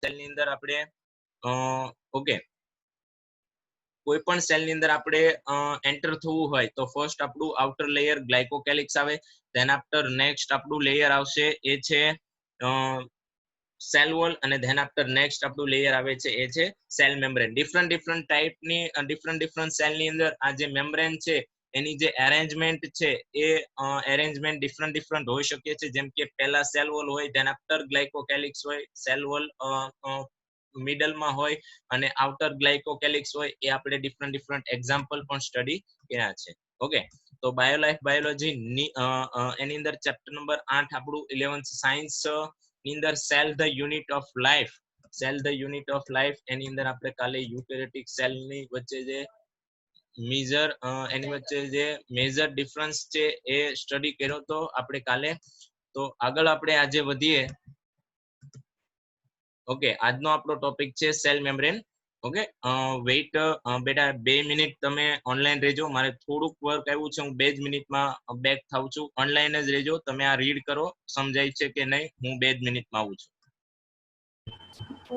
સેલની અંદર આપણે ઓકે કોઈ પણ સેલની અંદર આપણે એન્ટર થવું હોય તો ફર્સ્ટ આપણું આઉટર લેયર ગ્લાયકોકેલિક્સ આવે, ધેન આફ્ટર નેક્સ્ટ આપણું લેયર આવશે એ છે સેલ વોલ, અને ધેન આફ્ટર નેક્સ્ટ આપણું લેયર આવે છે એ છે સેલ મેમ્બ્રેન. ડિફરન્ટ ટાઈપની ડિફરન્ટ સેલની અંદર આ જે મેમ્બ્રેન છે એની જે એરેન્જમેન્ટ છે એ એરેન્જમેન્ટ ડિફરન્ટ હોઈ શકે છે. જેમ કે પહેલા સેલ વોલ હોય, ધેન આફ્ટર ગ્લાયકોકેલિક્સ હોય, સેલ વોલ મિડલમાં હોય અને આઉટર ગ્લાયકોકેલિક્સ હોય. એ આપણે ડિફરન્ટ એક્ઝામ્પલ પણ સ્ટડી કર્યા છે. ઓકે, તો બાયોલાઇફ બાયોલોજી એની અંદર ચેપ્ટર નંબર 8 આપણું 11th સાયન્સ ની અંદર cell the unit of life, cell the unit of life એની અંદર આપણે કાલે યુકેરિયોટિક સેલ ની વચ્ચે જે એની વચ્ચે જે મેજર ડિફરન્સ છે એ સ્ટડી કર્યો તો આપણે કાલે. તો આગળ આપણે આજે વધીએ. ઓકે, આજનો આપણો ટોપિક છે સેલ મેમ્બ્રેન. ઓકે, વેઇટ બેટા 2 મિનિટ તમે ઓનલાઈન રહેજો, મારે થોડુંક વર્ક આવ્યું છે, હું 2 જ મિનિટમાં બેક થાઉં છું. ઓનલાઈન જ રહેજો, તમે આ રીડ કરો, સમજાય છે કે નહીં, હું 2 જ મિનિટમાં આવું છું.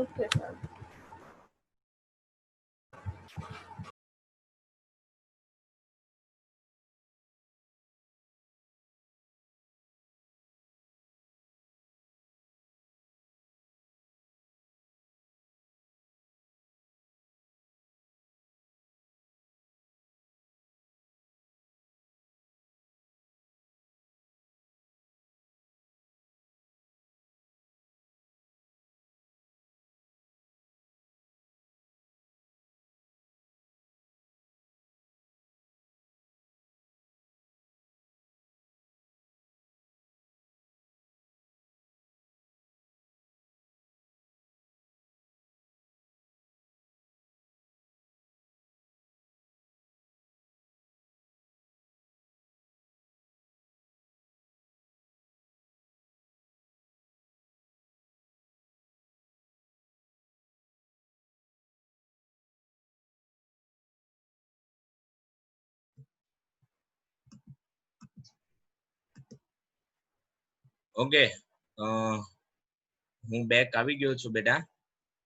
Okay sir. ઓકે, હું બેક આવી ગયો છું બેટા.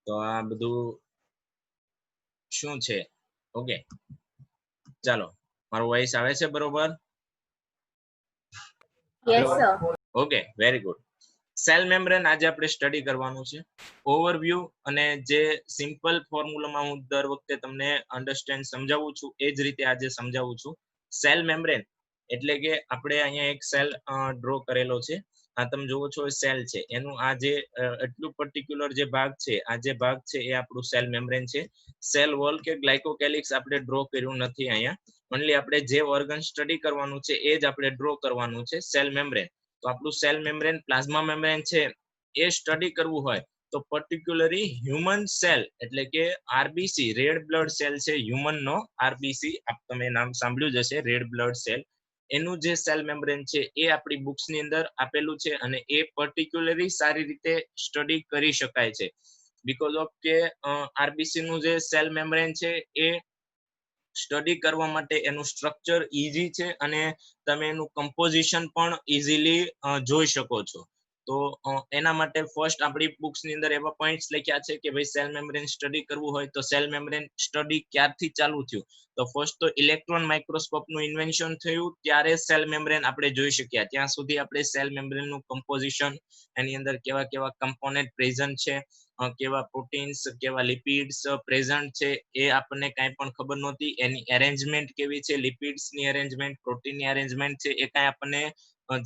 તો આ બધું શું છે? ઓકે, ચાલો, મારો વોઇસ આવે છે બરોબર? Yes sir. Okay, very good. Cell membrane આજે આપણે સ્ટડી કરવાનું છે. ઓવરવ્યુ અને જે સિમ્પલ ફોર્મ્યુલામાં હું દર વખતે તમને અન્ડરસ્ટેન્ડ સમજાવું છું એ જ રીતે આજે સમજાવું છું. સેલ મેમ્બ્રેન એટલે કે આપણે અહીંયા એક સેલ ડ્રો કરેલો છે. આ તમે જોવો છો સેલ છે, એનું આ જે એટલું પર્ટિક્યુલર જે ભાગ છે, આ જે ભાગ છે એ આપણું સેલ મેમ્બ્રેન છે. સેલ વોલ કે ગ્લાયકોકેલિક્સ આપણે ડ્રો કર્યું નથી અહીંયા. ઓન્લી આપણે જે ઓર્ગન સ્ટડી કરવાનું છે એ જ આપણે ડ્રો કરવાનું છે, સેલ મેમ્બ્રેન. તો આપણું સેલ મેમ્બ્રેન પ્લાઝ્મા મેમ્બ્રેન છે એ સ્ટડી કરવું હોય તો પર્ટિક્યુલરલી હ્યુમન સેલ એટલે કે આરબીસી, રેડ બ્લડ સેલ છે હ્યુમન નો. આરબીસી તમે નામ સાંભળ્યું જ હશે, રેડ બ્લડ સેલ. એનું જે સેલ મેમ્બ્રેન છે એ આપણી બુક્સ ની અંદર આપેલું છે અને એ પર્ટિક્યુલરલી સારી રીતે સ્ટડી કરી શકાય છે. બીકોઝ ઓફ કે આરબીસી નું જે સેલ મેમ્બ્રેન છે એ સ્ટડી કરવા માટે એનું સ્ટ્રક્ચર ઈઝી છે અને તમે એનું કમ્પોઝિશન પણ ઈઝીલી જોઈ શકો છો. તો એના માટે ફર્સ્ટ આપણી બુક્સ ની અંદર એવા પોઈન્ટ્સ લખ્યા છે કે ભાઈ સેલ મેમ્બ્રેન સ્ટડી કરવું હોય તો સેલ મેમ્બ્રેન સ્ટડી ક્યારથી ચાલુ થયું? તો ફર્સ્ટ તો ઇલેક્ટ્રોન માઇક્રોસ્કોપ નું ઇન્વેન્શન થયું ત્યારે સેલ મેમ્બ્રેન આપણે જોઈ શક્યા. ત્યાં સુધી આપણે સેલ મેમ્બ્રેન નું કમ્પોઝિશન, એની અંદર કેવા કેવા કમ્પોનેન્ટ પ્રેઝન્ટ છે, કેવા પ્રોટીન્સ, કેવા લિપિડ્સ પ્રેઝન્ટ છે એ આપણને કાંઈ પણ ખબર નહોતી. એની એરેન્જમેન્ટ કેવી છે, લિપિડ્સ ની એરેન્જમેન્ટ, પ્રોટીન ની એરેન્જમેન્ટ છે એ કાંઈ આપણને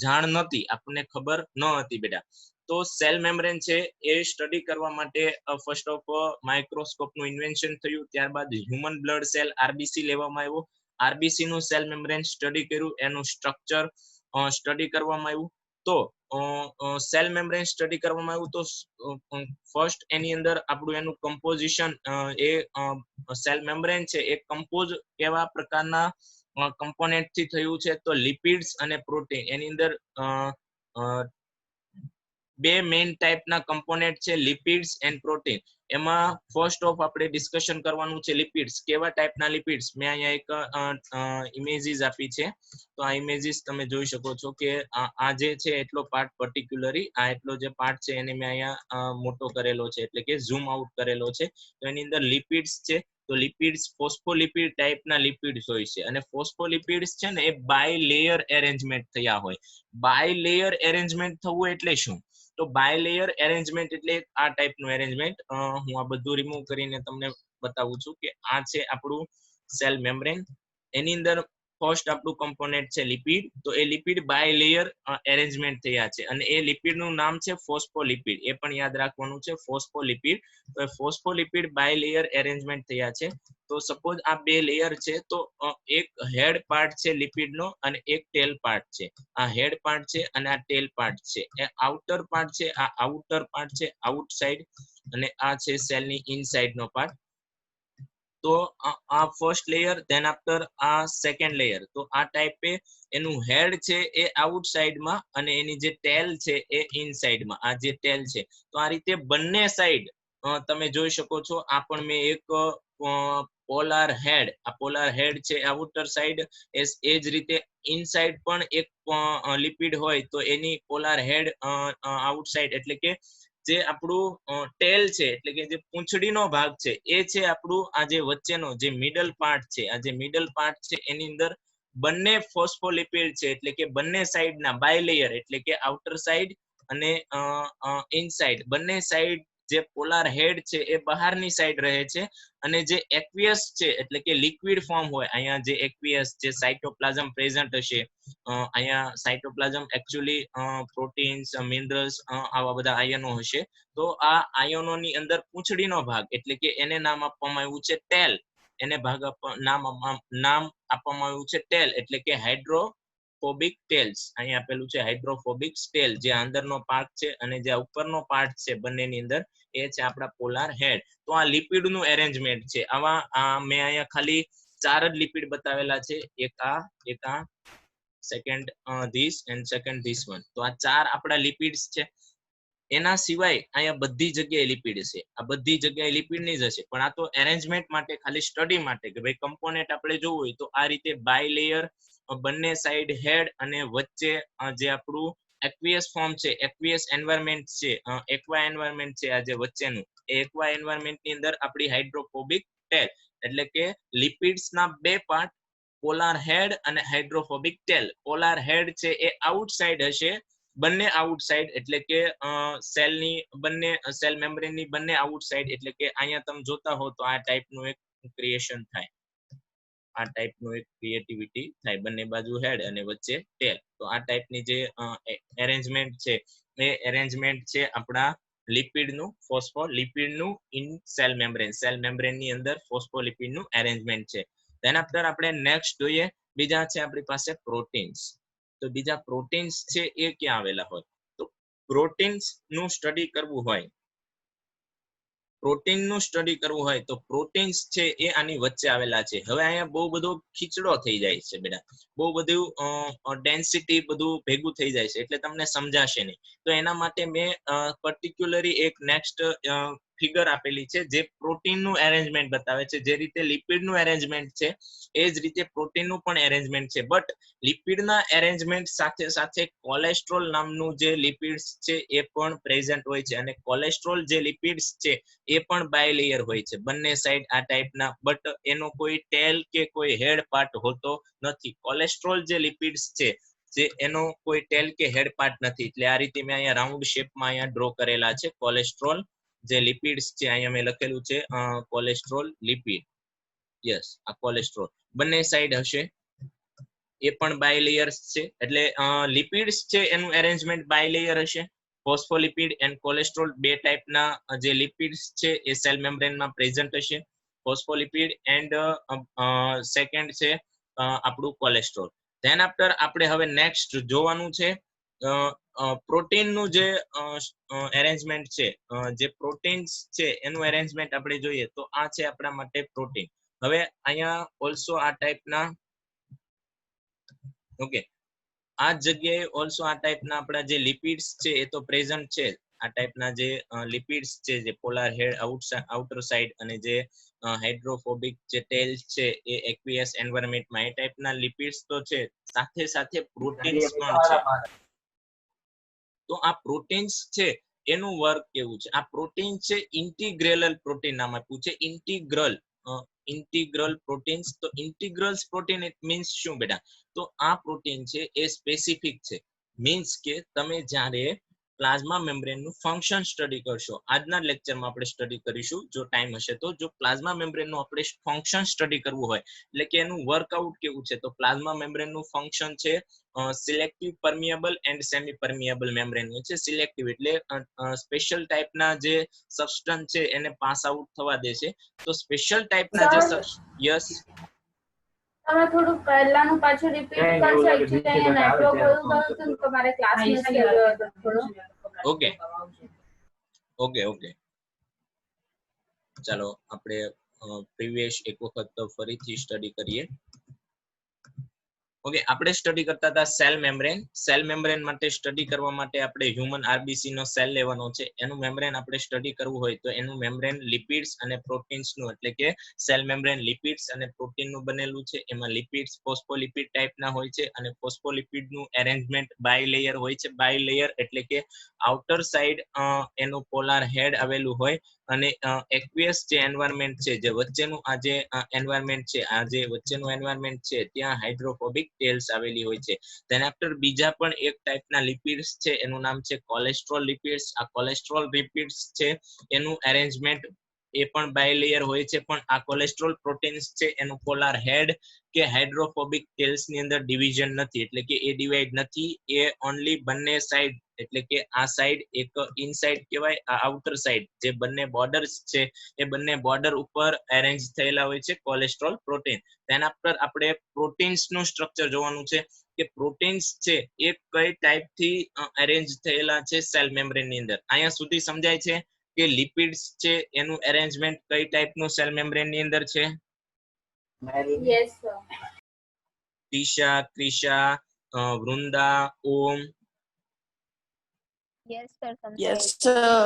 જાણ નહોતી, આપણને ખબર ન હતી બેટા. તો સેલ મેમ્બ્રેન છે એ સ્ટડી કરવા માટે ફર્સ્ટ ઓફ માઇક્રોસ્કોપ નું ઇન્વેન્શન થયું. ત્યારબાદ હ્યુમન બ્લડ સેલ આરબીસી લેવામાં આવ્યો. આરબીસી નું સેલ મેમ્બ્રેન સ્ટડી કર્યું, એનું સ્ટ્રક્ચર સ્ટડી કરવામાં આવ્યું. તો સેલ મેમ્બ્રેન સ્ટડી કરવામાં આવ્યું તો ફર્સ્ટ એની અંદર આપણું એનું કમ્પોઝિશન, એ સેલ મેમ્બ્રેન છે એ કમ્પોઝ કેવા પ્રકારના કમ્પોનેન્ટ થી થયું છે? તો લિપિડ્સ અને પ્રોટીન. એની અંદર બે મેઇન ટાઈપના કમ્પોનેન્ટ છે લિપિડ્સ એન્ડ પ્રોટીન. એમાં ફર્સ્ટ ઓફ આપણે ડિસ્કશન કરવાનું છે લિપિડ્સ. કેવા ટાઈપના લિપિડ્સ? મેં અહીંયા એક ઇમેજીસ આપી છે, તો આ ઇમેજીસ તમે જોઈ શકો છો કે આ જે છે એટલો પાર્ટ પર્ટિક્યુલરી, આ એટલો જે પાર્ટ છે એને મેં અહીંયા મોટો કરેલો છે, એટલે કે ઝૂમ આઉટ કરેલો છે. તો એની અંદર લિપિડ્સ છે. તો લિપિડ્સ ફોસ્ફોલિપિડ ટાઈપના લિપિડ્સ હોય છે, અને ફોસ્ફોલિપિડ્સ છે ને એ બાય લેયર એરેન્જમેન્ટ થયા હોય. બાય લેયર એરેન્જમેન્ટ થવું એટલે શું? તો બાય લેયર એરેન્જમેન્ટ એટલે આ ટાઈપનું એરેન્જમેન્ટ. હું આ બધું રિમૂવ કરીને તમને બતાવું છું કે આ છે આપણું સેલ મેમ્બ્રેન. એની અંદર ફર્સ્ટ આપણું કમ્પોનેન્ટ છે લિપિડ. તો એ લિપિડ બાય લેયર એરેન્જમેન્ટ થયા છે, અને એ લિપિડનું નામ છે ફોસ્ફોલિપિડ. એ પણ યાદ રાખવાનું છે, ફોસ્ફોલિપિડ. તો ફોસ્ફોલિપિડ બાય લેયર એરેન્જમેન્ટ થયા છે. તો સપોઝ આ બે લેયર છે, તો એક હેડ પાર્ટ છે લિપિડનો અને એક ટેલ પાર્ટ છે. આ હેડ પાર્ટ છે અને આ ટેલ પાર્ટ છે. એ આઉટર પાર્ટ છે, આ આઉટર પાર્ટ છે આઉટસાઇડ, અને આ છે સેલની ઇનસાઇડ નો પાર્ટ. તો આ ફર્સ્ટ લેયર, ધેન આફ્ટર આ સેકન્ડ લેયર. તો આ ટાઈપે એનું હેડ છે એ આઉટસાઇડમાં અને એની જે ટેલ છે એ ઇનસાઇડમાં. આ જે ટેલ છે, તો આ રીતે બંને સાઈડ તમે જોઈ શકો છો. આ પણ મેં એક પોલાર હેડ, આ પોલાર હેડ છે આઉટર સાઈડ, એ જ રીતે ઇનસાઇડ પણ એક લિપિડ હોય તો એની પોલાર હેડ આઉટસાઇડ, એટલે કે જે આપણું ટેલ છે, એટલે કે જે પૂંછડીનો ભાગ છે, એ છે આપણું આ જે વચ્ચેનો જે મિડલ પાર્ટ છે. આ જે મિડલ પાર્ટ છે એની અંદર બંને ફોસ્ફોલિપિડ છે, એટલે કે બંને સાઈડના બાય લેયર, એટલે કે આઉટર સાઈડ અને ઇનસાઇડ બંને સાઈડ જે પોલાર હેડ છે એ બહારની સાઈડ રહે છે. અને જે એક્વિયસ છે, એટલે કે લિક્વિડ ફોર્મ હોય, અહીંયા જે એક્વિયસ જે સાઇટોપ્લાઝમ પ્રેઝન્ટ હશે, અહીંયા સાઇટોપ્લાઝમ એકચ્યુઅલી પ્રોટીન્સ, મિનરલ્સ, આવા બધા આયનો હશે. તો આ આયનોની અંદર પૂંછડીનો ભાગ, એટલે કે એને નામ આપવામાં આવ્યું છે ટેલ. એને નામ આપવામાં આવ્યું છે ટેલ, એટલે કે હાઇડ્રોફોબિક ટેલ્સ. અહીંયા આપેલું છે હાઇડ્રોફોબિક ટેલ. જે અંદરનો પાર્ટ છે અને જે ઉપરનો પાર્ટ છે બંનેની અંદર, એ છે આપણા પોલાર હેડ. તો આ લિપિડનું એરેન્જમેન્ટ છે. આવા મેં અહીંયા ખાલી 4 જ લિપિડ બતાવેલા છે. એક આ, second this and second this one. તો આ 4 આપણા લિપિડ્સ છે. એના સિવાય અહીંયા બધી જગ્યાએ લિપિડ છે. આ બધી જગ્યાએ લિપિડની જ હશે, પણ આ તો એરેન્જમેન્ટ માટે, ખાલી સ્ટડી માટે કે ભાઈ કમ્પોનેન્ટ આપણે જોવું હોય તો આ રીતે બાય લેયર, બંને સાઈડ હેડ, અને વચ્ચે જે આપણું એક્વિયસ ફોર્મ છે, એક્વિયસ એન્વાયરમેન્ટ છે, એક્વા એન્વાયરમેન્ટ છે, આ જે વચ્ચેનું એ એક્વા એન્વાયરમેન્ટ ની અંદર આપણી હાઇડ્રોફોબિક ટેલ, એટલે કે લિપિડ્સ ના બે પાર્ટ, પોલાર હેડ અને હાઇડ્રોફોબિક ટેલ. પોલાર હેડ છે એ આઉટસાઇડ હશે, બંને આઉટસાઇડ, એટલે કે સેલની બંને સેલ મેમ્બ્રેનની બંને આઉટસાઇડ, એટલે કે અહીંયા તમે જોતા હો તો આ ટાઈપનું એક ક્રિએશન થાય, આ ટાઈપનું એક ક્રિએટિવિટી થાય. બંને બાજુ હેડ અને વચ્ચે ટેલ. તો આ ટાઈપની જે એરેન્જમેન્ટ છે એ એરેન્જમેન્ટ છે આપણા લિપિડનું, ફોસ્ફોલિપિડનું ઇન સેલ મેમ્બ્રેન. સેલ મેમ્બ્રેનની અંદર ફોસ્ફોલિપિડનું એરેન્જમેન્ટ છે. ધેન આફ્ટર આપણે નેક્સ્ટ જોઈએ, બીજા છે આપણી પાસે પ્રોટીન્સ. તો બીજા પ્રોટીન્સ છે એ ક્યાં આવેલા હોય? તો પ્રોટીન્સ નું સ્ટડી કરવું હોય, પ્રોટીનનું સ્ટડી કરવું હોય તો પ્રોટીન્સ છે એ આની વચ્ચે આવેલા છે. હવે અહીંયા બહુ બધો ખીચડો થઈ જાય છે બેટા, બહુ બધું ડેન્સિટી બધું ભેગું થઈ જાય છે, એટલે તમને સમજાશે નહીં. તો એના માટે મેં પર્ટિક્યુલરી એક નેક્સ્ટ ફિગર આપેલી છે, જે પ્રોટીનનું એરેન્જમેન્ટ બતાવે છે. જે રીતે લિપિડનું એરેન્જમેન્ટ છે એ જ રીતે પ્રોટીનનું પણ એરેન્જમેન્ટ છે. બટ લિપિડના એરેન્જમેન્ટ સાથે સાથે કોલેસ્ટ્રોલ નામનું જે લિપિડ્સ છે એ પણ પ્રેઝન્ટ હોય છે, અને કોલેસ્ટ્રોલ જે લિપિડ્સ છે એ પણ બાય લેયર હોય છે, બંને સાઈડ આ ટાઈપના. બટ એનો કોઈ ટેલ કે કોઈ હેડ પાર્ટ હોતો નથી. કોલેસ્ટ્રોલ જે લિપિડ્સ છે, જે એનો કોઈ ટેલ કે હેડ પાર્ટ નથી. એટલે આ રીતે મેં અહીંયા રાઉન્ડ શેપમાં અહીંયા ડ્રો કરેલા છે કોલેસ્ટ્રોલ જે લિપિડ્સ છે. અહીંયા મેં લખેલું છે કોલેસ્ટ્રોલ લિપિડ. યસ, આ કોલેસ્ટ્રોલ બંને સાઈડ હશે, એ પણ બાય લેયર્સ છે. એટલે લિપિડ્સ છે એનું એરેન્જમેન્ટ બાય લેયર હશે. ફોસ્ફોલિપિડ એન્ડ કોલેસ્ટ્રોલ બે ટાઈપના જે લિપિડ્સ છે એ સેલ મેમ્બ્રેનમાં પ્રેઝન્ટ હશે. ફોસ્ફોલિપિડ એન્ડ સેકન્ડ છે આપણું કોલેસ્ટ્રોલ. ધેન આફ્ટર આપણે હવે નેક્સ્ટ જોવાનું છે પ્રોટીનનું જે એરેન્જમેન્ટ છે. જે પ્રોટીન્સ છે એનું એરેન્જમેન્ટ આપણે જોઈએ તો આ છે આપણા માટે પ્રોટીન. હવે અહીંયા ઓલસો આ ટાઈપના ઓકે, આ જગ્યાએ ઓલસો આ ટાઈપના આપણા જે લિપિડ્સ છે એ તો પ્રેઝન્ટ છે. આ ટાઈપના જે લિપિડ્સ છે, જે પોલાર હેડ આઉટર સાઇડ અને જે હાઇડ્રોફોબિક જે ટેલ છે એ એક્વિયસ એન્વાયરમેન્ટમાં એ ટાઈપના લિપિડ્સ તો છે, સાથે સાથે પ્રોટીન્સ પણ છે. તો આ પ્રોટીન્સ છે એનું વર્ક કેવું છે? આ પ્રોટીન છે ઇન્ટિગ્રેલ પ્રોટીન નામ આપ્યું છે, ઇન્ટિગ્રલ પ્રોટીન્સ. તો ઇન્ટિગ્રલ્સ પ્રોટીન ઇટ મીન્સ શું બેટા? તો આ પ્રોટીન છે એ સ્પેસિફિક છે, મીન્સ કે તમે જ્યારે પ્લાઝ્મા મેમ્બ્રેન નું ફંક્શન સ્ટડી કરશો, આજના લેક્ચરમાં આપણે સ્ટડી કરીશું જો ટાઈમ હશે તો. જો પ્લાઝ્મા મેમ્બ્રેન નું આપણે ફંક્શન સ્ટડી કરવું હોય, એટલે કે એનું વર્કઆઉટ કેવું છે, તો પ્લાઝ્મા મેમ્બ્રેન નું ફંક્શન છે સિલેક્ટિવ પરમિયેબલ એન્ડ સેમી પરમિયેબલ મેમ્બ્રેન નું છે. સિલેક્ટિવ એટલે સ્પેશિયલ ટાઈપના જે સબસ્ટન્સ છે એને પાસ આઉટ થવા દે છે. તો સ્પેશિયલ ટાઈપના જે યસ તમે થોડું પહેલાનું પાછું રિપીટ કરશો? એકચ્યુઅલી અહીંયા નેટવર્ક બધું ગયું હતું ને તો મારે ક્લાસ મિસ થઈ ગયો હતો થોડો. ઓકે ઓકે ઓકે, ચાલો આપણે પ્રીવિયસ એક વખત ફરીથી સ્ટડી કરીએ. ઓકે, આપણે સ્ટડી કરતા હતા સેલ મેમ્બ્રેન. સેલ મેમ્બ્રેન માટે સ્ટડી કરવા માટે આપણે હ્યુમન આરબીસી નો સેલ લેવાનો છે. એનું મેમ્બ્રેન આપણે સ્ટડી કરવું હોય તો એનું મેમ્બ્રેન લિપિડ્સ અને પ્રોટીન્સ નું, એટલે કે સેલ મેમ્બ્રેન લિપિડ્સ અને પ્રોટીન નું બનેલું છે. એમાં લિપિડ્સ ફોસ્ફોલિપિડ ટાઈપના હોય છે અને ફોસ્ફોલિપિડ નું એરેન્જમેન્ટ બાયલેયર હોય છે. બાયલેયર એટલે કે આઉટર સાઈડ એનું પોલાર હેડ આવેલું હોય અને એક્વિયસ જે એન્વાયરમેન્ટ છે, જે વચ્ચેનું આ જે એન્વાયરમેન્ટ છે, આ જે વચ્ચેનું એન્વાયરમેન્ટ છે ત્યાં હાઇડ્રોફોબિક ટેલ્સ આવેલી હોય છે. તેના આફ્ટર બીજા પણ એક ટાઈપના લિપિડ્સ છે, એનું નામ છે કોલેસ્ટ્રોલ લિપિડ્સ. આ કોલેસ્ટ્રોલ લિપિડ્સ છે એનું એરેન્જમેન્ટ એ પણ બાયલેયર હોય છે, પણ આ કોલેસ્ટ્રોલ પ્રોટીન્સ છે એનું પોલાર હેડ કે હાઇડ્રોફોબિક ટેલ્સ ની અંદર ડિવિઝન નથી, એટલે કે એ ડિવાઈડ નથી. એ ઓન્લી બંને સાઈડ, એટલે કે આ સાઈડ એક ઇનસાઇડ કહેવાય, આ આઉટર સાઈડ જે બંને બોર્ડર્સ છે એ બંને બોર્ડર ઉપર એરેન્જ થયેલા હોય છે કોલેસ્ટ્રોલ પ્રોટીન. તેના પર આપણે પ્રોટીન્સ નું સ્ટ્રક્ચર જોવાનું છે કે પ્રોટીન્સ છે એ કઈ ટાઈપ થી અરેન્જ થયેલા છે સેલ મેમ્બ્રેન ની અંદર. અહીંયા સુધી સમજાય છે કે લિપિડ્સ છે એનું એરેન્જમેન્ટ કઈ ટાઈપ નું સેલ મેમ્બ્રેન ની અંદર છે? Yes sir. Tisha, Krisha, Vrunda, Om? Yes, sir. Yes, sir.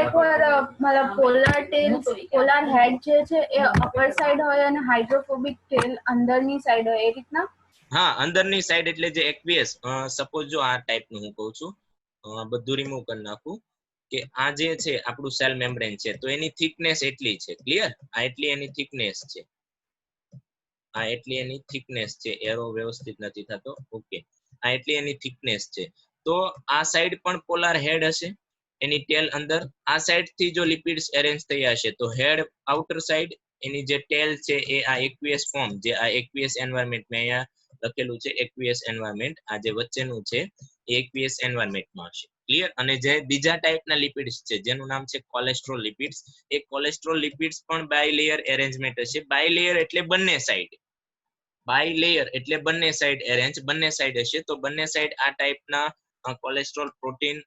એકવાર મતલબ પોલાર ટેલ, પોલાર હેડ જે છે એ અપર સાઈડ હોય અને હાઇડ્રોફોબિક ટેલ અંદરની સાઈડ હોય, એ રીતના? હા, અંદરની સાઈડ એટલે જે એક્વિયસ, સપોઝ જો આ ટાઈપ નું હું કહું છું, બધું રિમૂવ કરી નાખું કે આ જે છે આપણું સેલ મેમ્બ્રેન છે, તો એની થિકનેસ એટલી છે. ક્લિયર? આ એટલી એની થિકનેસ છે, આ એટલી એની થિકનેસ છે. એરો વ્યવસ્થિત નથી થતો. ઓકે, આ એટલી એની થિકનેસ છે. તો આ સાઈડ પણ પોલાર હેડ હશે, એની ટેલ અંદર. આ સાઈડ થી જો લિપિડ્સ એરેન્જ થયા હશે તો હેડ આઉટર સાઈડ, એની જે ટેલ છે એ આ એક્વિયસ ફોર્મ, જે આ એક્વિયસ એન્વાયરમેન્ટ મેં અહીંયા લખેલું છે એક્વિયસ એન્વાયરમેન્ટ, આ જે વચ્ચેનું છે એ એક્વિયસ એન્વાયરમેન્ટમાં હશે. ક્લિયર? અને જે બીજા ટાઈપના લિપિડ્સ છે જેનું નામ છે કોલેસ્ટ્રોલ લિપિડ્સ, એ કોલેસ્ટ્રોલ લિપિડ્સ પણ બાયલેયર એરેન્જમેન્ટ હશે. બાયલેયર એટલે બંને સાઈડ, બાયલેયર એટલે બંને સાઈડ એરેન્જ, બંને સાઈડ હશે. તો બંને સાઈડ આ ટાઈપના કોલેસ્ટ્રોલ પ્રોટીન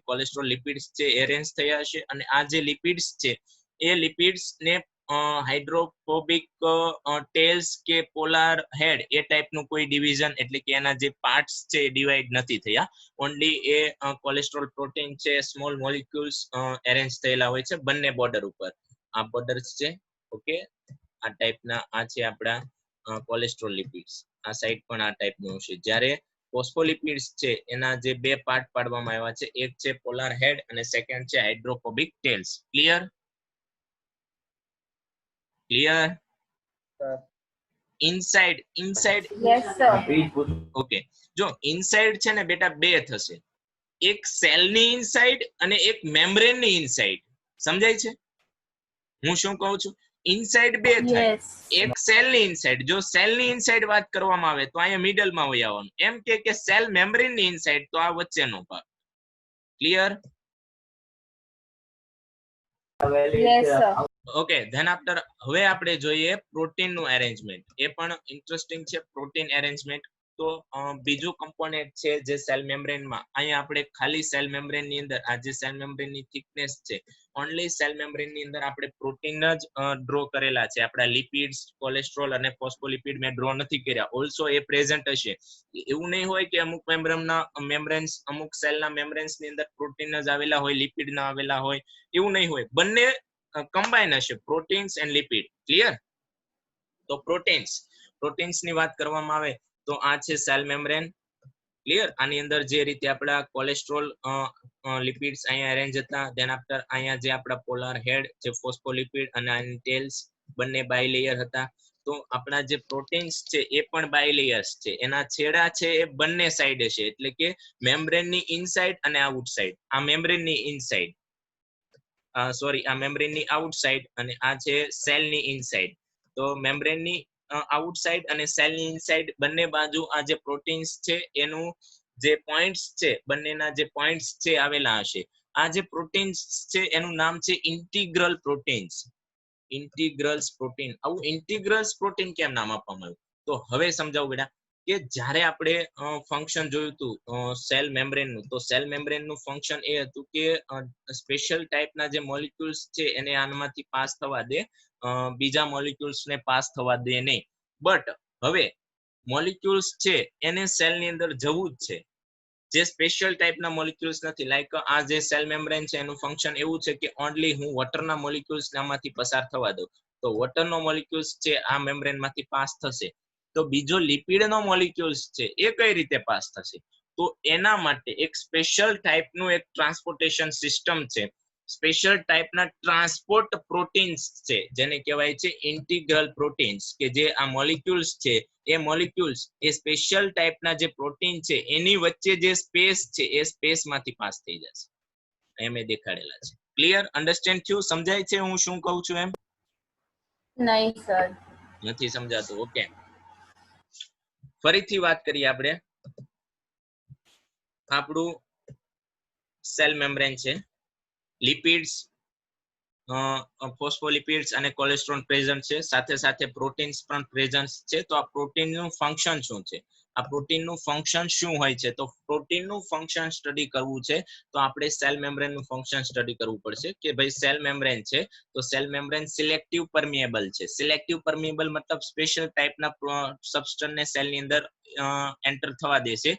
કોલેસ્ટ્રોલ લિપિડ્સ છે એરેન્જ થયા હશે. અને આ જે લિપિડ્સ છે એ લિપિડ્સ ને હાઇડ્રોફોબિક ટેલ્સ કે પોલાર હેડ એ ટાઈપનું કોઈ ડિવિઝન, એટલે કે એના જે પાર્ટ્સ છે ડિવાઈડ નથી થયા. ઓન્લી એ કોલેસ્ટ્રોલ પ્રોટીન છે, સ્મોલ મોલિક્યુલ્સ એરેન્જ થયેલા હોય છે બંને બોર્ડર ઉપર. આ બોર્ડર્સ છે. ઓકે, આ ટાઈપના આ છે આપણા કોલેસ્ટ્રોલ લિપિડ્સ. આ સાઈડ પણ આ ટાઈપનું હશે. જ્યારે ફોસ્ફોલિપિડ્સ છે એના જે બે પાર્ટ પાડવામાં આવ્યા છે, એક છે પોલાર હેડ અને સેકન્ડ છે hydrophobic tails. Clear? Clear? Inside, inside. Yes sir. Okay, જો ઇનસાઇડ છે ને બેટા બે થશે, એક સેલની ઇનસાઇડ અને એક મેમ્બ્રેનની ઇનસાઇડ. સમજાય છે હું શું કહું છું? ઇનસાઇડ બે થાય, યસ. એક સેલની ઇનસાઇડ. જો સેલની ઇનસાઇડ વાત કરવામાં આવે તો અહીંયા મિડલમાં હોય આવવાનું. એમ કે સેલ મેમ્બ્રેનની ઇનસાઇડ તો આ વચ્ચેનો ભાગ. Clear? Yes sir. Okay, then after હવે આપણે જોઈએ પ્રોટીન નું એરેન્જમેન્ટ. એ પણ ઇન્ટરેસ્ટિંગ છે પ્રોટીન એરેન્જમેન્ટ. તો બીજું કમ્પોનેન્ટ છે જે સેલ મેમ્બ્રેનમાં, અહીંયા આપણે ખાલી સેલ મેમ્બ્રેન ની અંદર આ જે સેલ મેમ્બ્રેન ની થિકનેસ છે, ઓન્લી સેલ મેમ્બ્રેન ની અંદર આપણે પ્રોટીન જ ડ્રો કરેલા છે. આપણા લિપિડ્સ, કોલેસ્ટ્રોલ અને ફોસ્ફોલિપિડ મેં ડ્રો નથી કર્યા. ઓલસો એ પ્રેઝન્ટ હશે. એવું નહીં હોય કે અમુક મેમ્બ્રેન્સ અમુક સેલના મેમ્બ્રેન્સ ની અંદર પ્રોટીન જ આવેલા હોય, લિપિડ ના આવેલા હોય, એવું નહીં હોય. બંને કમ્બાઈન હશે, પ્રોટીન્સ એન્ડ લિપિડ. ક્લિયર? તો પ્રોટીન્સ ની વાત કરવામાં આવે તો આ છે સેલ મેમ્બ્રેન. ક્લિયર? આની અંદર જે રીતે આપણા કોલેસ્ટ્રોલ લિપિડ્સ અહીંયા અરેન્જ હતા, ધેન આફ્ટર અહીંયા જે આપણા પોલાર હેડ જે ફોસ્ફોલિપિડ અને આની ટેલ્સ બંને બાયલેયર હતા. તો આપણા જે પ્રોટીન્સ છે એ પણ બાયલેયર્સ છે. એના છેડા છે એ બંને સાઈડ છે, એટલે કે મેમ્બ્રેનની ઇનસાઇડ અને આઉટસાઇડ. આ મેમ્બ્રેનની ઇનસાઇડ, સોરી, આ મેમ્બ્રેનની આઉટસાઇડ અને આ છે સેલની ઇનસાઇડ. તો મેમ્બ્રેનની આઉટસાઇડ અને સેલની ઇનસાઇડ બંને બાજુ આ જે પ્રોટીન્સ છે એનું જે પોઈન્ટ્સ છે, બંનેના જે પોઈન્ટ્સ છે આવેલા હશે. આ જે પ્રોટીન્સ છે એનું નામ છે ઇન્ટિગ્રલ પ્રોટીન્સ. Integrals protein. આવું ઇન્ટિગ્રલ્સ પ્રોટીન કેમ નામ આપવામાં આવ્યું? તો હવે સમજાવું બેટા કે જ્યારે આપણે ફંક્શન જોયું હતું સેલ મેમ્બ્રેનનું, તો સેલ મેમ્બ્રેનનું ફંક્શન એ હતું કે સ્પેશિયલ ટાઈપના જે મોલિક્યુલ્સ છે એને આનામાંથી પાસ થવા દે, બીજા મોલિક્યુલ્સને પાસ થવા દે નહીં. બટ હવે મોલિક્યુલ્સ છે એને સેલની અંદર જવું જ છે. જે સ્પેશિયલ ટાઈપના મોલિક્યુલ્સ નથી, લાઈક આ જે સેલ મેમ્બ્રેન છે એનું ફંક્શન એવું છે કે ઓન્લી હું વોટરના મોલિક્યુલ્સ આમાંથી પસાર થવા દઉં, તો વોટરનો મોલિક્યુલ્સ છે આ મેમ્બ્રેનમાંથી પાસ થશે. તો બીજો લિપિડનો મોલિક્યુલ્સ છે એ કઈ રીતે પાસ થશે? તો એના માટે એક સ્પેશિયલ ટાઈપનું એક ટ્રાન્સપોર્ટેશન સિસ્ટમ છે. સ્પેશિયલ ટાઈપના ટ્રાન્સપોર્ટ પ્રોટીન્સ છે જેને કહેવાય છે ઇન્ટિગ્રલ પ્રોટીન્સ, કે જે આ મોલિક્યુલ્સ છે એ મોલિક્યુલ્સ એ સ્પેશિયલ ટાઈપના જે પ્રોટીન છે એની વચ્ચે જે સ્પેસ છે એ સ્પેસમાંથી પાસ થઈ જશે. એમ એ દેખાડેલા છે. ક્લિયર? અન્ડરસ્ટેન્ડ થયું? સમજાય છે હું શું કહું છું એમ? નહીં સર. નથી સમજાતું? ઓકે, ફરીથી વાત કરીએ આપણે. આપણું સેલ મેમ્બ્રેન છે, લિપિડ્સ, ફોસ્ફોલિપિડ્સ અને કોલેસ્ટ્રોલ પ્રેઝન્ટ છે, સાથે સાથે પ્રોટીન્સ પણ પ્રેઝન્ટ છે. તો આ પ્રોટીનનું ફંક્શન શું છે? આ પ્રોટીનનું ફંક્શન શું હોય છે? તો પ્રોટીનનું ફંક્શન સ્ટડી કરવું છે તો આપણે સેલ મેમ્બ્રેનનું ફંક્શન સ્ટડી કરવું પડશે. કે ભાઈ સેલ મેમ્બ્રેન છે તો સેલ મેમ્બ્રેન સિલેક્ટિવ પરમિએબલ છે. સિલેક્ટિવ પરમિએબલ મતલબ સ્પેશિયલ ટાઈપના સબસ્ટન્સને સેલની અંદર એન્ટર થવા દેશે.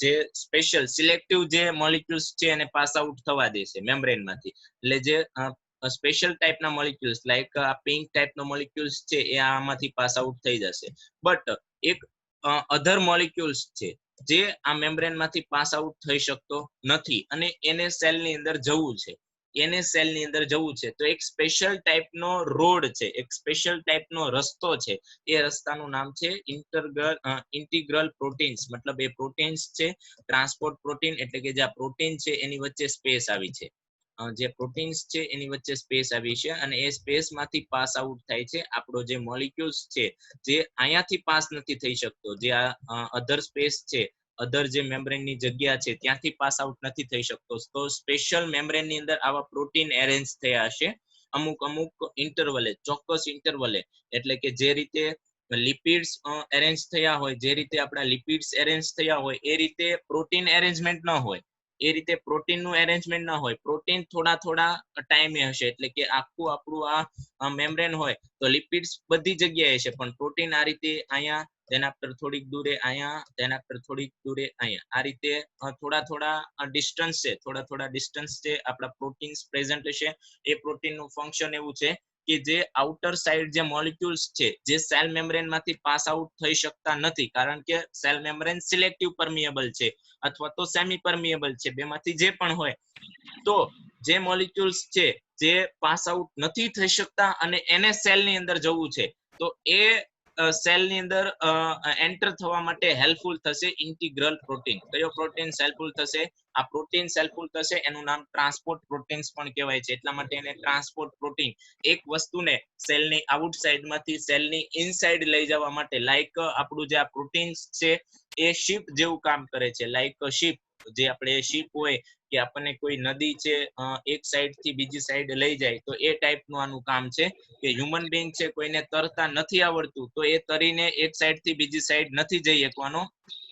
જે સ્પેશિયલ સિલેક્ટિવ જે મોલિક્યુલ્સ છે એને પાસ આઉટ થવા દેશે મેમ્બ્રેનમાંથી. એટલે જે સ્પેશિયલ ટાઈપના મોલિક્યુલ્સ લાઈક આ પિંક ટાઈપનો મોલિક્યુલ્સ છે એ આમાંથી પાસ આઉટ થઈ જશે. બટ એક અધર મોલિક્યુલ્સ છે જે આ મેમ્બ્રેનમાંથી પાસ આઉટ થઈ શકતો નથી અને એને સેલની અંદર જવું છે. તો એક સ્પેશિયલ ટાઈપનો રોડ છે, એક સ્પેશિયલ ટાઈપનો રસ્તો છે. એ રસ્તાનું નામ છે ઇન્ટિગ્રલ પ્રોટીન્સ. મતલબ એ પ્રોટીન્સ છે ટ્રાન્સપોર્ટ પ્રોટીન, એટલે કે જે આ પ્રોટીન છે એની વચ્ચે સ્પેસ આવી છે. જે પ્રોટીન્સ છે એની વચ્ચે સ્પેસ આવી છે અને એ સ્પેસમાંથી પાસ આઉટ થાય છે. આપણો જે મોલિક્યુલ્સ છે જે અહીંયાથી પાસ નથી થઈ શકતો, જે આ અધર સ્પેસ છે, અધર જે મેમ્બ્રેનની જગ્યા છે ત્યાંથી પાસ આઉટ નથી થઈ શકતો, તો સ્પેશિયલ મેમ્બ્રેનની અંદર આવા પ્રોટીન એરેન્જ થયા હશે અમુક ઇન્ટરવલે, ચોક્કસ ઇન્ટરવલે. એટલે કે જે રીતે લિપિડ્સ એરેન્જ થયા હોય, જે રીતે આપણા લિપિડ્સ એરેન્જ થયા હોય એ રીતે પ્રોટીન એરેન્જમેન્ટ ન હોય. એ રીતે પ્રોટીનનું એરેન્જમેન્ટ ન હોય. પ્રોટીન થોડા ટાઈમે હશે. એટલે કે આખું આપણું આ મેમ્બ્રેન હોય તો લિપિડ્સ બધી જગ્યાએ છે, પણ પ્રોટીન આ રીતે અહીંયા, તેના પર થોડીક દૂરે અહીંયા, તેના પર થોડીક દૂરે અહીંયા, આ રીતે થોડા ડિસ્ટન્સ છે, થોડા ડિસ્ટન્સ છે આપણા પ્રોટીન્સ પ્રેઝન્ટ હશે. એ પ્રોટીનનું ફંક્શન એવું છે કે જે આઉટર સાઈડ જે મોલિક્યુલ્સ છે જે સેલ મેમ્બ્રેનમાંથી પાસ આઉટ થઈ શકતા નથી, કારણ કે સેલ મેમ્બ્રેન સિલેક્ટિવ પરમિએબલ છે અથવા તો સેમી પરમિએબલ છે, બેમાંથી જે પણ હોય. તો જે મોલિક્યુલ્સ છે જે પાસ આઉટ નથી થઈ શકતા અને એને સેલની અંદર જવું છે, તો એ સેલની અંદર એન્ટર થવા માટે હેલ્પફુલ થશે ઇન્ટિગ્રલ પ્રોટીન. કયો પ્રોટીન હેલ્પફુલ થશે? આ પ્રોટીન હેલ્પફુલ થશે. એનું નામ ટ્રાન્સપોર્ટ પ્રોટીન્સ પણ કહેવાય છે. એટલા માટે એને ટ્રાન્સપોર્ટ પ્રોટીન, એક વસ્તુને સેલની આઉટસાઇડમાંથી સેલની ઇનસાઇડ લઈ જવા માટે, લાઈક આપણું જે આ પ્રોટીન્સ છે એ શિપ જેવું કામ કરે છે. લાઈક શિપ જે આપણે શિપ હોય કે આપણને કોઈ નદી છે એક સાઈડ થી બીજી સાઈડ લઈ જાય, તો એ ટાઈપનું આનું કામ છે કે હ્યુમન બીંગ છે કોઈને તરતા નથી આવડતું તો એ તરીને એક સાઈડ થી બીજી સાઈડ નથી જઈ શકવાનો,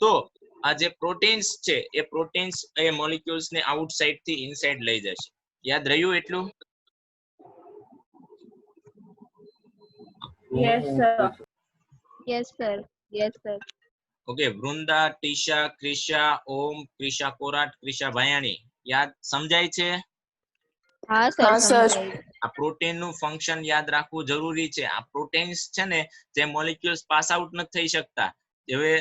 તો આ જે પ્રોટીન્સ છે એ પ્રોટીન્સ એ મોલિક્યુલ્સ ને આઉટસાઇડ થી ઇનસાઇડ લઈ જશે. યાદ રહ્યું એટલું? Yes sir. Yes sir. Yes sir. Okay, Vrunda, Tisha, Krisha, Om, Krisha Korat, Krisha Bhayani, યાદ સમજાય છે? હા સર. આ પ્રોટીન નું ફંક્શન યાદ રાખવું જરૂરી છે. આ પ્રોટીન્સ છે ને જે મોલિક્યુલ્સ પાસ આઉટ નથી થઈ શકતા, હવે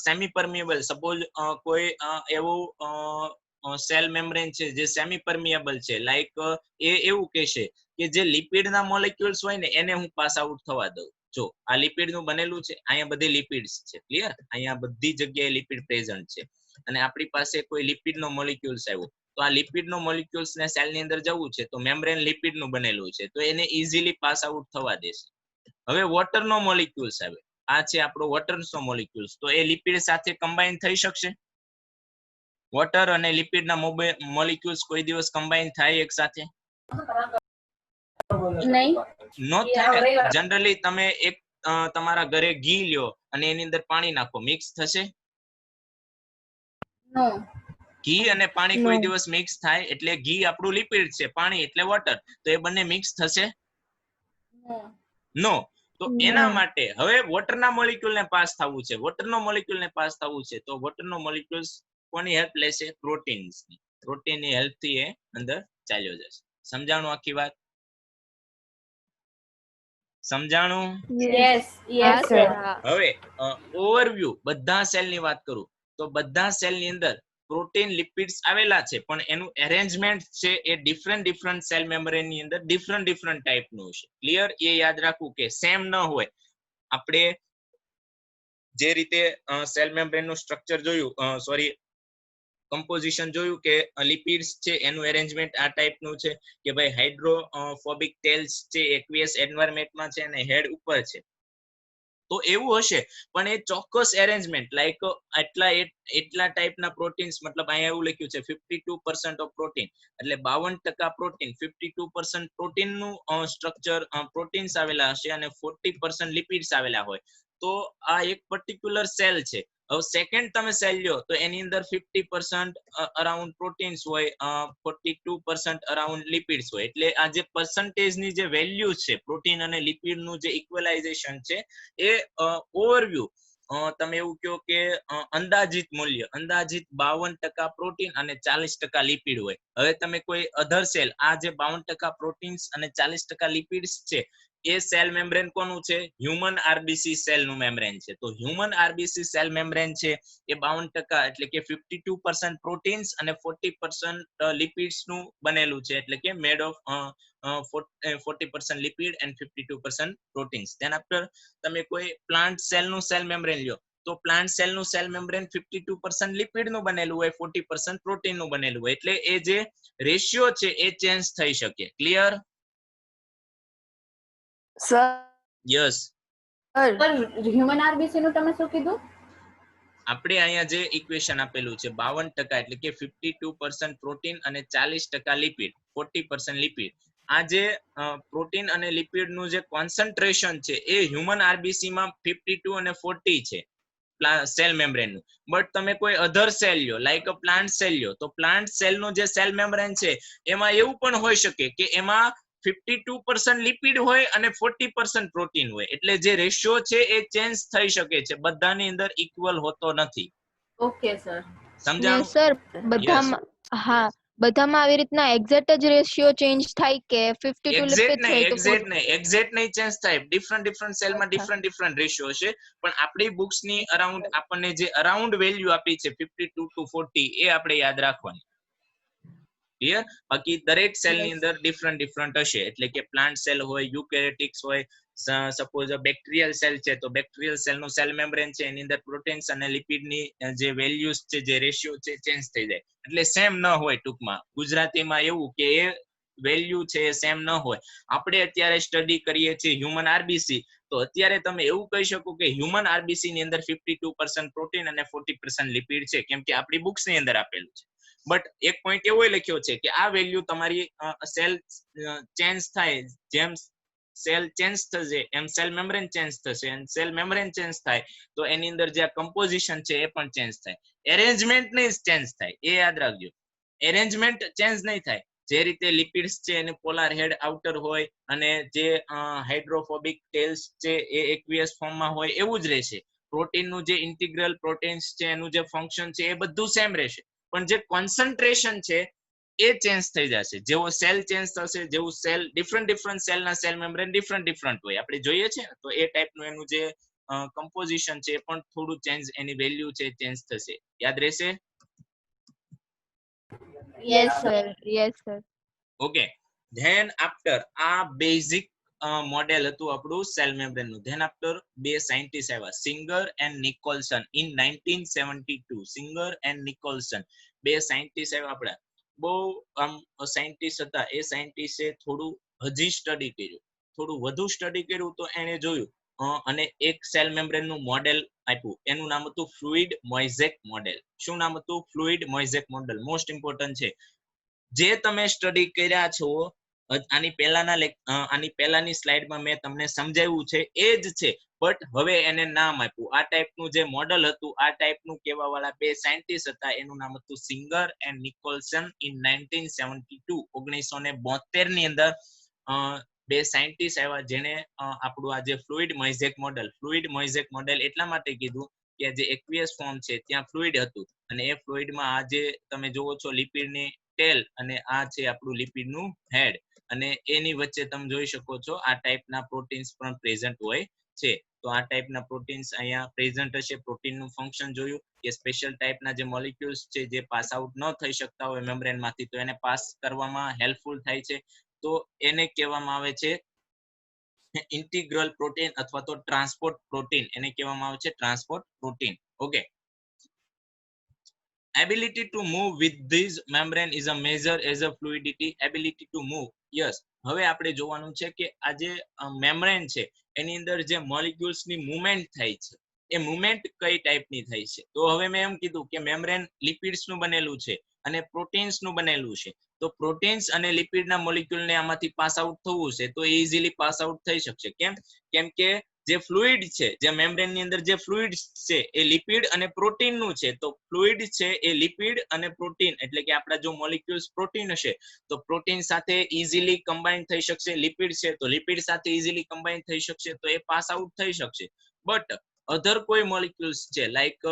સેમી પરમિએબલ, સપોઝ કોઈ એવું સેલ મેમ્બ્રેન છે જે સેમી પરમિએબલ છે, લાઈક એ એવું કહેશે કે જે લિપિડ ના મોલિક્યુલ્સ હોય ને એને હું પાસ આઉટ થવા દઉં. જો આ લિપિડ નું બનેલું છે, અહીંયા બધી લિપિડ્સ છે, ક્લિયર? અહીંયા બધી જગ્યાએ લિપિડ પ્રેઝન્ટ છે અને આપણી પાસે કોઈ લિપિડ નો મોલિક્યુલ્સ આવ્યો, તો આ લિપિડ નો મોલિક્યુલ્સ ને સેલ ની અંદર જવું છે તો મેમ્બ્રેન લિપિડ નું બનેલું છે તો એને ઈઝીલી પાસ આઉટ થવા દેશે. હવે વોટર નો મોલિક્યુલ્સ આવે, આ છે આપણો વોટર નો મોલિક્યુલ્સ, તો એ લિપિડ સાથે કમ્બાઈન થઈ શકશે? વોટર અને લિપિડ ના મોલિક્યુલ્સ કોઈ દિવસ કમ્બાઈન થાય એક સાથે? નહીં. નો થાય. જનરલી તમે એક તમારા ઘરે ઘી લ્યો અને એની અંદર પાણી નાખો, મિક્સ થશે? નો. ઘી અને પાણી કોઈ દિવસ મિક્સ થાય? એટલે ઘી આપણું લિપિડ છે, પાણી એટલે વોટર, તો એ બંને મિક્સ થશે? નો. તો એના માટે હવે વોટર ના મોલિક્યુલ ને પાસ થવું છે, વોટર નો મોલિક્યુલ ને પાસ થવું છે, તો વોટર નો મોલિક્યુલ્સ કોની હેલ્પ લેશે? પ્રોટીન્સ ની. પ્રોટીન ની હેલ્પ થી એ અંદર ચાલ્યો જશે. સમજાણું આખી વાત? સમજાણું? Yes yes sir. હવે ઓવરવ્યુ બધા સેલ ની વાત કરું તો બધા સેલ ની અંદર પ્રોટીન લિપિડ્સ આવેલા છે, પણ એનું એરેન્જમેન્ટ છે એ ડિફરન્ટ સેલ મેમ્બ્રેન ની અંદર ડિફરન્ટ ટાઈપ નું છે. ક્લિયર? એ યાદ રાખવું કે સેમ ન હોય. આપણે જે રીતે સેલ મેમ્બ્રેન નું સ્ટ્રક્ચર જોયું, સોરી કમ્પોઝિશન જોયું કે લિપિડ્સ છે એનું એરેન્જમેન્ટ આ ટાઈપનું છે કે ભાઈ હાઇડ્રોફોબિક ટેલ્સ છે એક્વિયસ એન્વાયરમેન્ટમાં છે અને હેડ ઉપર છે, તો એવું હશે. પણ એ ચોક્કસ એરેન્જમેન્ટ લાઈક એટલા ટાઈપના પ્રોટીન્સ, મતલબ અહીંયા એવું લખ્યું છે 52% ઓફ પ્રોટીન, એટલે 52% પ્રોટીન, 52% પ્રોટીનનું સ્ટ્રક્ચર પ્રોટીન્સ આવેલા હશે અને 40% લિપિડ્સ આવેલા હોય, તો આ એક પર્ટિક્યુલર સેલ છે. હવે સેકન્ડ તમે સેલ લ્યો તો એની અંદર 50% અરાઉન્ડ પ્રોટીન્સ હોય, 42% અરાઉન્ડ લિપિડ્સ હોય, એટલે આ જે પર્સન્ટેજની જે વેલ્યુ છે પ્રોટીન અને લિપિડનું જે ઇક્વલાઇઝેશન છે એ ઓવરવ્યુ તમે એવું કહો કે અંદાજિત મૂલ્ય, અંદાજિત 52% પ્રોટીન અને 40% લિપિડ હોય. હવે તમે કોઈ અધર સેલ, આ જે 52% પ્રોટીન્સ અને 40% લિપિડ્સ છે એ સેલ મેમ્બ્રેન કોનું છે? હ્યુમન આરબીસી સેલ નું મેમ્બ્રેન છે. તો હ્યુમન આરબીસી સેલ મેમ્બ્રેન છે એ 52% એટલે કે 52% પ્રોટીન્સ અને 40% લિપિડ્સ નું બનેલું છે, એટલે કે made of 40% lipid and 52% proteins. Than after તમે કોઈ પ્લાન્ટ સેલ નું સેલ મેમ્બ્રેન લ્યો તો પ્લાન્ટ સેલ નું સેલ મેમ્બ્રેન 52% લિપિડ નું બનેલું હોય, 40% પ્રોટીન નું બનેલું હોય, એટલે એ જે રેશિયો છે એ ચેન્જ થઈ શકે. Clear? Sir yes. Human RBC નું તમે શું કીધું? આપણે અહીંયા જે ઇક્વેશન આપેલું છે 52% એટલે કે 52% પ્રોટીન અને 40% લિપિડ, 40% લિપિડ. આ જે પ્રોટીન અને લિપિડ નું જે કોન્સન્ટ્રેશન છે એ હ્યુમન આરબીસી માં 52 અને 40 છે સેલ મેમ્બ્રેન નું. બટ તમે કોઈ અધર સેલ લ્યો લાઈક અ પ્લાન્ટ સેલ લ્યો તો પ્લાન્ટ સેલ નું જે સેલ મેમ્બ્રેન છે એમાં એવું પણ હોઈ શકે કે એમાં 52% લિપિડ હોય અને 40% પ્રોટીન હોય, એટલે જે રેશિયો છે એ ચેન્જ થઈ શકે છે, બધાની અંદર ઇક્વલ હોતો નથી. Okay sir. સમજાણું? સર બધામાં, હા બધામાં આવી રીતના એક્ઝેક્ટ જ રેશિયો ચેન્જ થાય કે 52 લિપિડ હોય તો એક્ઝેક્ટ નહીં ચેન્જ થાય. ડિફરન્ટ સેલમાં ડિફરન્ટ રેશિયો હશે, પણ આપણી બુક્સ ની અરાઉન્ડ આપણને જે અરાઉન્ડ વેલ્યુ આપી છે 52 to 40 એ આપણે યાદ રાખવાની. ક્લિયર? બાકી દરેક સેલ ની અંદર ડિફરન્ટ હશે, એટલે કે પ્લાન્ટ સેલ હોય, યુકેરિયોટિક્સ હોય, સપોઝ બેક્ટેરિયલ સેલ છે તો બેક્ટેરિયલ સેલ નું સેલ મેમ્બ્રેન છે એની અંદર પ્રોટીન્સ અને લિપિડ ની જે વેલ્યુઝ છે, જે રેશિયો છે ચેન્જ થઈ જાય, એટલે સેમ ન હોય. ટૂંકમાં ગુજરાતીમાં એવું કે એ વેલ્યુ છે સેમ ન હોય. આપણે અત્યારે સ્ટડી કરીએ છીએ હ્યુમન આરબીસી, તો અત્યારે તમે એવું કહી શકો કે હ્યુમન આરબીસી ની અંદર 52% પ્રોટીન અને 40% લિપિડ છે, કેમ કે આપણી બુક્સ ની અંદર આપેલું છે. બટ એક પોઈન્ટ એવો લખ્યો છે કે આ વેલ્યુ તમારી સેલ ચેન્જ થાય, જેમ સેલ ચેન્જ થશે એમ સેલ મેમ્બ્રેન ચેન્જ થશે, અને સેલ મેમ્બ્રેન ચેન્જ થાય તો એની અંદર જે કમ્પોઝિશન છે એ પણ ચેન્જ થાય. એરેન્જમેન્ટ નહીં ચેન્જ થાય, એ યાદ રાખજો. એરેન્જમેન્ટ ચેન્જ નહીં થાય. જે રીતે લિપિડ્સ છે એને પોલાર હેડ આઉટર હોય અને જે હાઇડ્રોફોબિક ટેલ્સ છે એ એક્વિયસ ફોર્મમાં હોય એવું જ રહેશે. પ્રોટીનનું જે ઇન્ટિગ્રલ પ્રોટીન્સ છે એનું જે ફંક્શન છે એ બધું સેમ રહેશે, પણ જે કોન્સન્ટ્રેશન છે એ ચેન્જ થઈ જશે. જેવો સેલ ચેન્જ થશે, જેવું સેલ ડિફરન્ટ સેલના સેલ મેમ્બ્રેન ડિફરન્ટ હોય, આપણે જોઈએ છે તો એ ટાઈપનું એનું જે કમ્પોઝિશન છે એ પણ થોડું ચેન્જ, એની વેલ્યુ છે ચેન્જ થશે. યાદ રહેશે? Yes sir. Okay. Then after આ બેઝિક મોડેલ હતું આપણું સેલ મેમ્બ્રેન નું. ધેન આફ્ટર બે સાયન્ટિસ્ટ આવ્યા, Singer and Nicolson in 1972. Singer and Nicolson બે સાયન્ટિસ્ટ આવ્યા આપણા. બહુ સાયન્ટિસ્ટ હતા. એ સાયન્ટિસ્ટે થોડું હજી સ્ટડી કર્યું, થોડું વધુ સ્ટડી કર્યું તો એને જોયું અને એક સેલ મેમ્બ્રેન નું મોડેલ આપ્યું. એનું નામ હતું ફ્લુઇડ મોઇઝેક મોડેલ. શું નામ હતું? Fluid mosaic model. Most important છે. જે તમે સ્ટડી કર્યા છો આની પહેલાની સ્લાઇડમાં મેં તમને સમજાવ્યું છે એ જ છે, બટ હવે એને નામ આપ્યું. આ ટાઈપનું જે મોડેલ હતું, આ ટાઈપનું કહેવા વાળા બે સાયન્ટિસ્ટ હતા. એનું નામ હતું સિંગર એન્ડ નિકોલસન ઇન 1972. 1972 ની અંદર બે સાયન્ટિસ્ટ આવ્યા જેને આપણું આ જે ફ્લુઇડ મોઇઝેક મોડેલ એટલા માટે કીધું કે જે એક્વિયસ ફોર્મ છે ત્યાં ફ્લુઇડ હતું, અને એ ફ્લુઇડમાં આ જે તમે જોવો છો લિપિડની ટેલ અને આ છે આપણું લિપિડનું હેડ, અને એની વચ્ચે તમે જોઈ શકો છો આ ટાઈપના પ્રોટીન્સ પણ પ્રેઝન્ટ હોય છે. તો આ ટાઈપના પ્રોટીન્સ અહીંયા પ્રેઝન્ટ હશે. પ્રોટીનનું ફંક્શન જોયું કે સ્પેશિયલ ટાઈપના જે મોલિક્યુલ્સ છે જે પાસ આઉટ ન થઈ શકતા હોય મેમ્બ્રેનમાંથી, તો એને પાસ કરવામાં હેલ્પફુલ થાય છે. તો એને કહેવામાં આવે છે ઇન્ટિગ્રલ પ્રોટીન અથવા તો ટ્રાન્સપોર્ટ પ્રોટીન. એને કહેવામાં આવે છે transport protein. Okay. Ability to move with this membrane is a measure as a fluidity. Ability to move. Yes. હવે આપણે જોવાનું છે કે આ જે મેમ્બ્રેન છે એની અંદર જે મોલિક્યુલ્સ ની મૂવમેન્ટ થાય છે એ મૂવમેન્ટ કઈ ટાઈપની થાય છે. તો હવે મેં એમ કીધું કે મેમ્બ્રેન લિપિડ્સ નું બનેલું છે અને પ્રોટીન્સ નું બનેલું છે. તો પ્રોટીન્સ અને લિપિડના મોલિક્યુલને આમાંથી પાસ આઉટ થવું છે તો ઇઝીલી પાસ આઉટ થઈ શકશે. કેમ કે જે ફ્લુઇડ છે, જે મેમ્બ્રેન ની અંદર જે ફ્લુઇડ છે એ લિપિડ અને પ્રોટીન નું છે. તો ફ્લુઇડ છે એ લિપિડ અને પ્રોટીન, એટલે કે આપણા જો મોલિક્યુલ્સ પ્રોટીન હશે તો પ્રોટીન સાથે ઇઝીલી કમ્બાઈન થઈ શકશે. લિપિડ છે તો લિપિડ સાથે ઇઝીલી કમ્બાઈન થઈ શકશે, તો એ પાસ આઉટ થઈ શકશે. બટ અધર કોઈ મોલિક્યુલ્સ છે લાઈક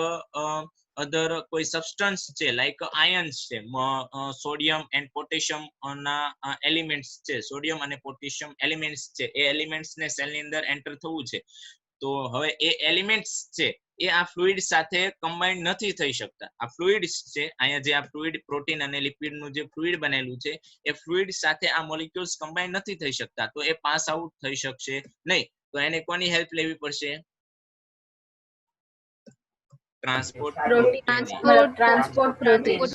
અધર કોઈ સબસ્ટન્સ છે લાઈક આયન્સ છે, સોડિયમ એન્ડ પોટેશિયમ ના એલિમેન્ટ્સ છે, સોડિયમ અને પોટેશિયમ એલિમેન્ટ્સ છે, એ એલિમેન્ટ્સ ને સેલ ની અંદર એન્ટર થવું છે. તો હવે એ એલિમેન્ટ્સ છે એ આ ફ્લુઇડ સાથે કમ્બાઈન નથી થઈ શકતા. આ ફ્લુઇડ્સ છે, અહીંયા જે આ ફ્લુઇડ પ્રોટીન અને લિપિડ નું જે ફ્લુઇડ બનેલું છે એ ફ્લુઇડ સાથે આ મોલિક્યુલ્સ કમ્બાઈન નથી થઈ શકતા, તો એ પાસ આઉટ થઈ શકશે નહીં. તો એને કોની હેલ્પ લેવી પડશે? Transport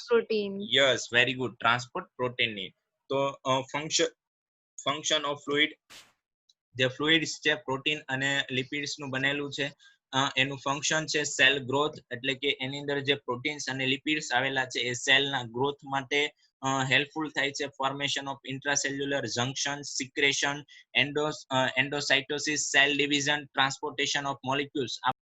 protein. Yes, very good. Transport protein ની. તો ફંક્શન ઓફ ફ્લુઇડ, જે ફ્લુઇડ્સ છે પ્રોટીન અને લિપિડ્સ નું બનેલું છે, એનું ફંક્શન છે સેલ ગ્રોથ, એટલે કે એની અંદર જે પ્રોટીન્સ અને લિપિડ્સ આવેલા છે એ સેલના ગ્રોથ માટે હેલ્પફુલ થાય છે. Formation of intracellular junction, secretion, endocytosis, cell division, transportation of molecules.